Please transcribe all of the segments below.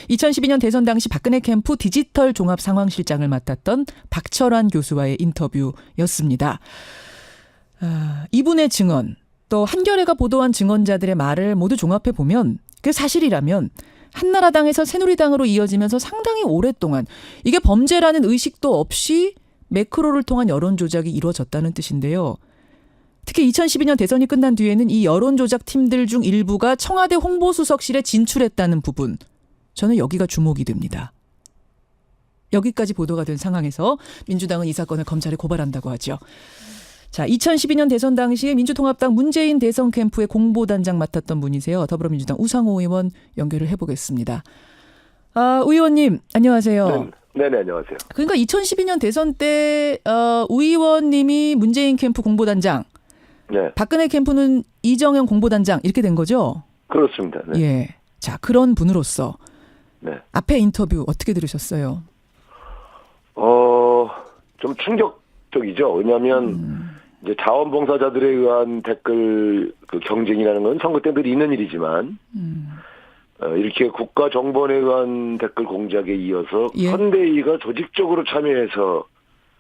2012년 대선 당시 박근혜 캠프 디지털 종합 상황실장을 맡았던 박철환 교수와의 인터뷰였습니다. 이분의 증언, 또 한겨레가 보도한 증언자들의 말을 모두 종합해 보면 그게 사실이라면 한나라당에서 새누리당으로 이어지면서 상당히 오랫동안 이게 범죄라는 의식도 없이 매크로를 통한 여론 조작이 이루어졌다는 뜻인데요. 특히 2012년 대선이 끝난 뒤에는 이 여론 조작 팀들 중 일부가 청와대 홍보수석실에 진출했다는 부분, 저는 여기가 주목이 됩니다. 여기까지 보도가 된 상황에서 민주당은 이 사건을 검찰에 고발한다고 하죠. 자, 2012년 대선 당시에 민주통합당 문재인 대선 캠프의 공보단장 맡았던 분이세요. 더불어민주당 우상호 의원 연결을 해보겠습니다. 의원님 안녕하세요. 네, 안녕하세요. 그러니까 2012년 대선 때 우 의원님이 문재인 캠프 공보단장, 네. 박근혜 캠프는 이정현 공보단장 이렇게 된 거죠? 그렇습니다. 네. 예. 자, 그런 분으로서 네. 앞에 인터뷰 어떻게 들으셨어요? 좀 충격적이죠. 왜냐하면 이제 자원봉사자들에 의한 댓글 경쟁이라는 건 선거 때 늘 있는 일이지만 이렇게 국가정보원에 의한 댓글 공작에 이어서 예. 선대위가 조직적으로 참여해서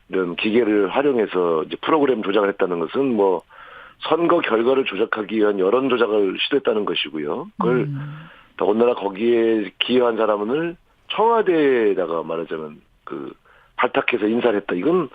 이런 기계를 활용해서 이제 프로그램 조작을 했다는 것은 뭐 선거 결과를 조작하기 위한 여론 조작을 시도했다는 것이고요. 그걸 더군다나 거기에 기여한 사람을 청와대에다가 말하자면 발탁해서 인사를 했다. 이건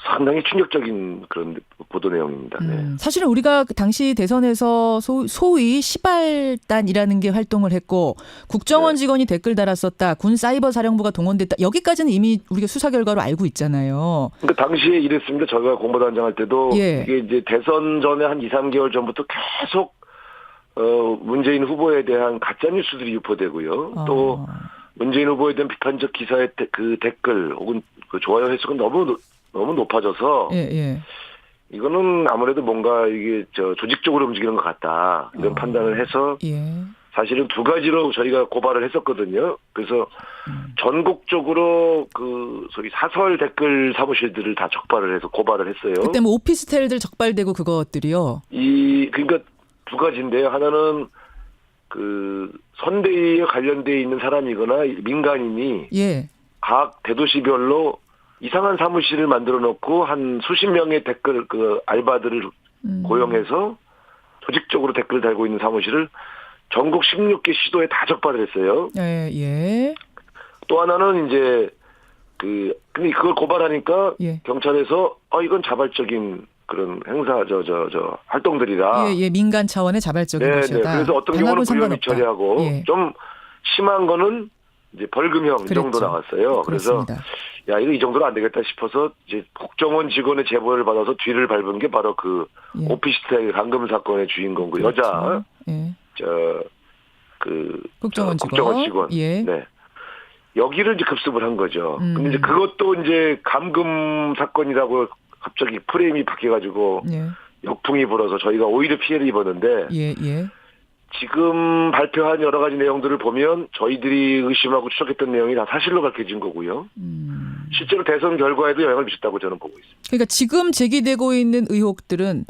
상당히 충격적인 그런 보도 내용입니다. 네. 사실은 우리가 당시 대선에서 소위 시발단이라는 게 활동을 했고 국정원 직원이 댓글 달았었다. 군 사이버 사령부가 동원됐다. 여기까지는 이미 우리가 수사 결과로 알고 있잖아요. 그러니까 당시에 이랬습니다. 저희가 공보단장 할 때도 예. 이게 이제 대선 전에 한 2, 3개월 전부터 계속 문재인 후보에 대한 가짜 뉴스들이 유포되고요. 또 문재인 후보에 대한 비판적 기사의 그 댓글 혹은 그 좋아요 횟수가 너무 높아져서 예. 이거는 아무래도 뭔가 이게 조직적으로 움직이는 것 같다 이런 판단을 해서 예. 사실은 두 가지로 저희가 고발을 했었거든요. 그래서 전국적으로 소위 사설 댓글 사무실들을 다 적발을 해서 고발을 했어요. 그때 뭐 오피스텔들 적발되고 그것들이요. 그러니까 두 가지인데요. 하나는 선대위에 관련돼 있는 사람이거나 민간인이 예. 각 대도시별로 이상한 사무실을 만들어 놓고 한 수십 명의 댓글 알바들을 고용해서 조직적으로 댓글을 달고 있는 사무실을 전국 16개 시도에 다 적발을 했어요. 예. 또 하나는 이제 근데 그걸 고발하니까 예. 경찰에서 이건 자발적인 그런 행사 활동들이라. 예, 민간 차원의 자발적인 것이다. 그래서 어떤 경우는 불ly미 처리하고 예. 좀 심한 거는 이제 벌금형 이 정도 나왔어요. 그렇습니다. 그래서 이거 이 정도는 안 되겠다 싶어서 이제 국정원 직원의 제보를 받아서 뒤를 밟은 게 바로 예. 오피스텔 감금 사건의 주인공 그렇죠. 여자 예. 국정원 직원. 예. 네. 여기를 이제 급습을 한 거죠. 근데 이제 그것도 이제 감금 사건이라고 갑자기 프레임이 바뀌어가지고 예. 역풍이 불어서 저희가 오히려 피해를 입었는데 예. 지금 발표한 여러 가지 내용들을 보면 저희들이 의심하고 추적했던 내용이 다 사실로 밝혀진 거고요. 실제로 대선 결과에도 영향을 미쳤다고 저는 보고 있습니다. 그러니까 지금 제기되고 있는 의혹들은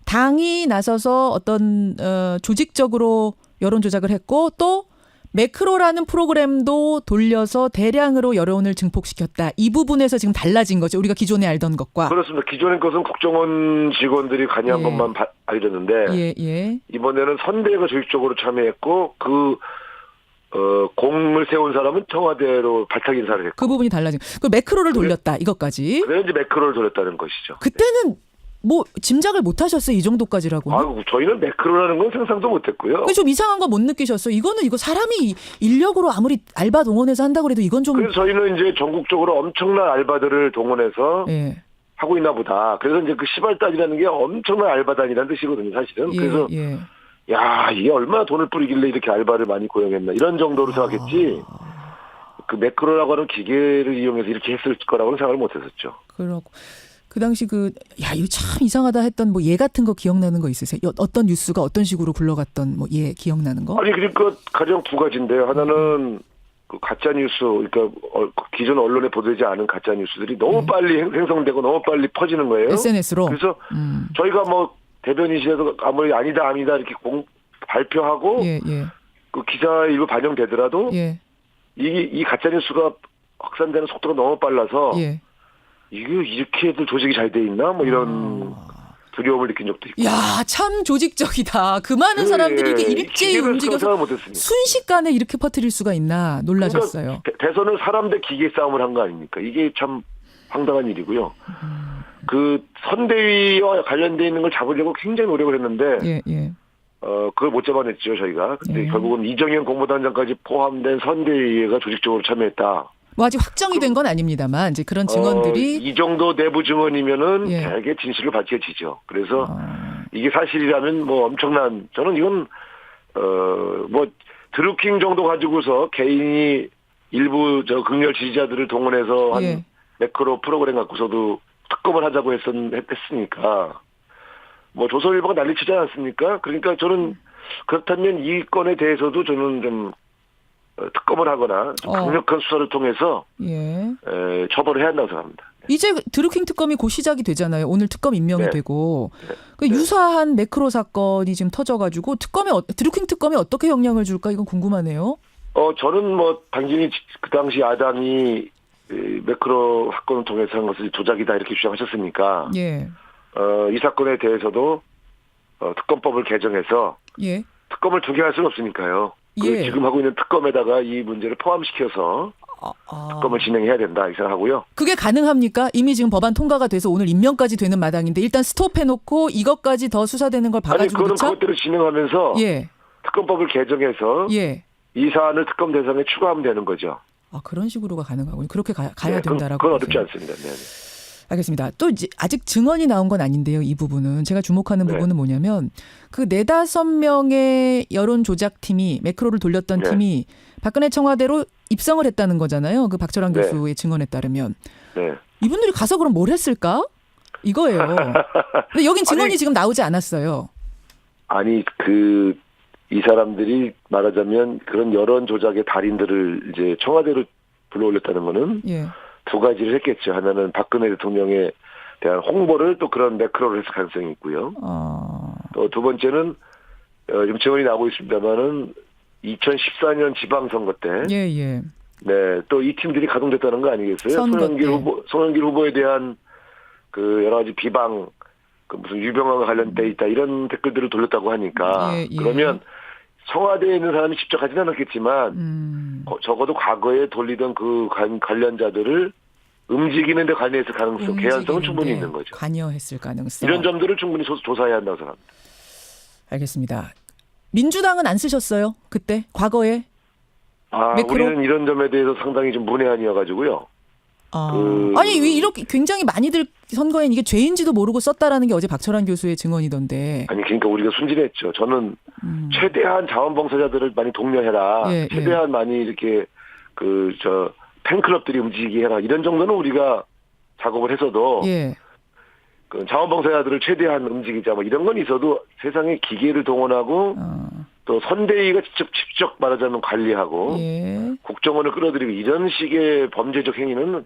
당이 나서서 어떤 조직적으로 여론 조작을 했고 또 매크로라는 프로그램도 돌려서 대량으로 여론을 증폭시켰다. 이 부분에서 지금 달라진 거죠. 우리가 기존에 알던 것과. 그렇습니다. 기존의 것은 국정원 직원들이 관여한 것만 알려졌는데 이번에는 선대가 조직적으로 참여했고 공을 세운 사람은 청와대로 발탁 인사를 했고. 그 부분이 달라진. 그 매크로를 돌렸다. 이것까지. 그래서 이제 매크로를 돌렸다는 것이죠. 그때는 뭐 짐작을 못 하셨어요. 이 정도까지라고. 저희는 매크로라는 건 상상도 못 했고요. 좀 이상한 거 못 느끼셨어요? 이거 사람이 인력으로 아무리 알바 동원해서 한다고 해도 이건 좀. 그래서 저희는 이제 전국적으로 엄청난 알바들을 동원해서 하고 있나 보다. 그래서 이제 시발단이라는 게 엄청난 알바단이라는 뜻이거든요, 사실은. 그래서 이게 얼마나 돈을 뿌리길래 이렇게 알바를 많이 고용했나 이런 정도로 생각했지. 매크로라고 하는 기계를 이용해서 이렇게 했을 거라고는 생각을 못 했었죠. 그렇고. 그 당시 이거 참 이상하다 했던 예 같은 거 기억나는 거 있으세요? 어떤 뉴스가 어떤 식으로 굴러갔던 예 기억나는 거? 그러니까 가장 두 가지인데요. 하나는 가짜 뉴스, 그러니까 기존 언론에 보도되지 않은 가짜 뉴스들이 너무 빨리 생성되고 너무 빨리 퍼지는 거예요. SNS로. 그래서 저희가 대변인실에서 아무리 아니다 이렇게 발표하고 그 기사에 일부 반영되더라도 예. 이 가짜 뉴스가 확산되는 속도가 너무 빨라서 예. 이게 이렇게들 조직이 잘 돼 있나 뭐 이런 두려움을 느낀 적도 있고. 야, 참 조직적이다. 그 많은 사람들이 이렇게 일제히 움직여서 생각 못했습니다. 순식간에 이렇게 퍼뜨릴 수가 있나 놀라셨어요. 그러니까 대선을 사람 대 기계 싸움을 한 거 아닙니까? 이게 참 황당한 일이고요. 그 선대위와 관련돼 있는 걸 잡으려고 굉장히 노력을 했는데 예, 예. 그걸 못 잡아냈죠 저희가. 근데 예. 결국은 이정현 공보단장까지 포함된 선대위가 조직적으로 참여했다. 뭐 아직 확정이 된 건 아닙니다만 이제 그런 증언들이 이 정도 내부 증언이면은 예. 대개 진실로 밝혀지죠. 그래서 이게 사실이라면 뭐 엄청난 저는 이건 뭐 드루킹 정도 가지고서 개인이 일부 저 극렬 지지자들을 동원해서 한 예. 매크로 프로그램 갖고서도 특검을 하자고 했으니까 뭐 조선일보가 난리치지 않았습니까? 그러니까 저는 그렇다면 이 건에 대해서도 저는 좀 특검을 하거나 좀 강력한 수사를 통해서 예. 처벌을 해야 한다고 생각합니다. 이제 드루킹 특검이 곧 시작이 되잖아요. 오늘 특검 임명이 네. 되고 네. 그 유사한 매크로 사건이 지금 터져가지고 드루킹 특검이 어떻게 영향을 줄까 이건 궁금하네요. 저는 뭐 당연히 그 당시 야당이 매크로 사건을 통해서 한 것을 조작이다 이렇게 주장하셨으니까 예. 이 사건에 대해서도 특검법을 개정해서 예. 특검을 두 개 할 수는 없으니까요. 예. 지금 하고 있는 특검에다가 이 문제를 포함시켜서 특검을 진행해야 된다 이 생각하고요. 그게 가능합니까? 이미 지금 법안 통과가 돼서 오늘 임명까지 되는 마당인데 일단 스톱해놓고 이것까지 더 수사되는 걸 아니 봐가지고 그거는 그렇죠? 그것대로 진행하면서 예. 특검법을 개정해서 예. 이 사안을 특검 대상에 추가하면 되는 거죠. 그런 식으로가 가능하군요. 그렇게 가야 네, 된다라고. 그건 어렵지 보세요. 않습니다. 네. 알겠습니다. 또 이제 아직 증언이 나온 건 아닌데요. 이 부분은 제가 주목하는 네. 부분은 뭐냐면 그 4-5명의 여론 조작팀이 매크로를 돌렸던 네. 팀이 박근혜 청와대로 입성을 했다는 거잖아요. 그 박철환 네. 교수의 증언에 따르면 네. 이분들이 가서 그럼 뭘 했을까? 이거예요. 근데 여긴 증언이 아니, 지금 나오지 않았어요. 아니 이 사람들이 말하자면 그런 여론 조작의 달인들을 이제 청와대로 불러올렸다는 거는 예. 두 가지를 했겠죠. 하나는 박근혜 대통령에 대한 홍보를 또 그런 매크로를 했을 가능성이 있고요. 또 두 번째는 지금 증언이 나오고 있습니다만은 2014년 지방선거 때, 예, 예. 네, 또 이 팀들이 가동됐다는 거 아니겠어요? 선거 때. 송영길 후보에 대한 그 여러 가지 비방, 그 무슨 유병헌과 관련돼 있다 이런 댓글들을 돌렸다고 하니까 예, 예. 그러면 청와대에 있는 사람이 직접 하지는 않았겠지만 적어도 과거에 돌리던 그 관련자들을 움직이는 데 관여했을 가능성, 개연성은 충분히 있는 거죠. 관여했을 가능성. 이런 점들을 충분히 조사해야 한다고 생각합니다. 알겠습니다. 민주당은 안 쓰셨어요? 그때? 과거에? 매크로? 우리는 이런 점에 대해서 상당히 좀 문외한이어가지고요. 아니 왜 이렇게 굉장히 많이들 선거엔 이게 죄인지도 모르고 썼다라는 게 어제 박철환 교수의 증언이던데. 아니 그러니까 우리가 순진했죠. 저는 최대한 자원봉사자들을 많이 독려해라. 예, 최대한 예. 많이 이렇게 팬클럽들이 움직이게 해라. 이런 정도는 우리가 작업을 해서도 예. 그 자원봉사자들을 최대한 움직이자 뭐 이런 건 있어도 세상에 기계를 동원하고 또 선대위가 직접 말하자면 관리하고 예. 국정원을 끌어들이고 이런 식의 범죄적 행위는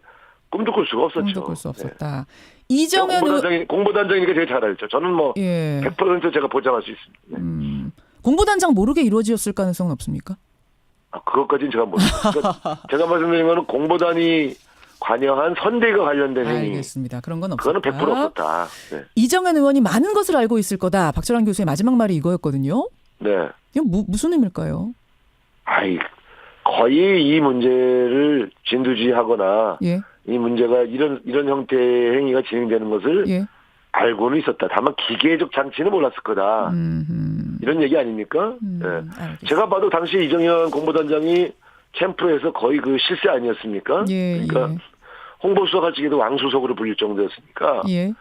꿈도 꿀 수가 없었죠. 꿈도 꿀 수 없었다. 이정현 공보단장이니까 제가 잘 알죠. 저는 뭐 예. 100% 제가 보장할 수 있습니다. 네. 공보단장 모르게 이루어졌을 가능성은 없습니까? 그것까지는 제가 모르겠어요. 그러니까 제가 말씀드린 거는 공보단이 관여한 선대위가 관련된 행위. 알겠습니다. 그런 건 없었다. 그거는 100% 없었다. 네. 이정현 의원이 많은 것을 알고 있을 거다. 박철환 교수의 마지막 말이 이거였거든요. 네. 이건 무슨 의미일까요? 거의 이 문제를 진두지휘하거나 예. 이 문제가 이런 형태의 행위가 진행되는 것을 예. 알고는 있었다. 다만 기계적 장치는 몰랐을 거다. 이런 얘기 아닙니까? 네. 알겠습니다. 제가 제가 봐도 당시 이정현 공보단장이 캠프에서 거의 그 실세 아니었습니까? 예, 그러니까 예. 홍보수석할 적에도 왕수석으로 불릴 정도였으니까 예.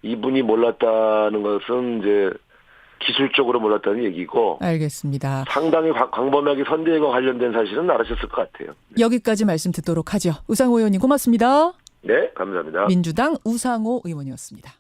이분이 몰랐다는 것은 이제 기술적으로 몰랐다는 얘기고 알겠습니다. 상당히 광범위하게 선대위와 관련된 사실은 알으셨을 것 같아요. 여기까지 말씀 듣도록 하죠. 우상호 의원님 고맙습니다. 네, 감사합니다. 민주당 우상호 의원이었습니다.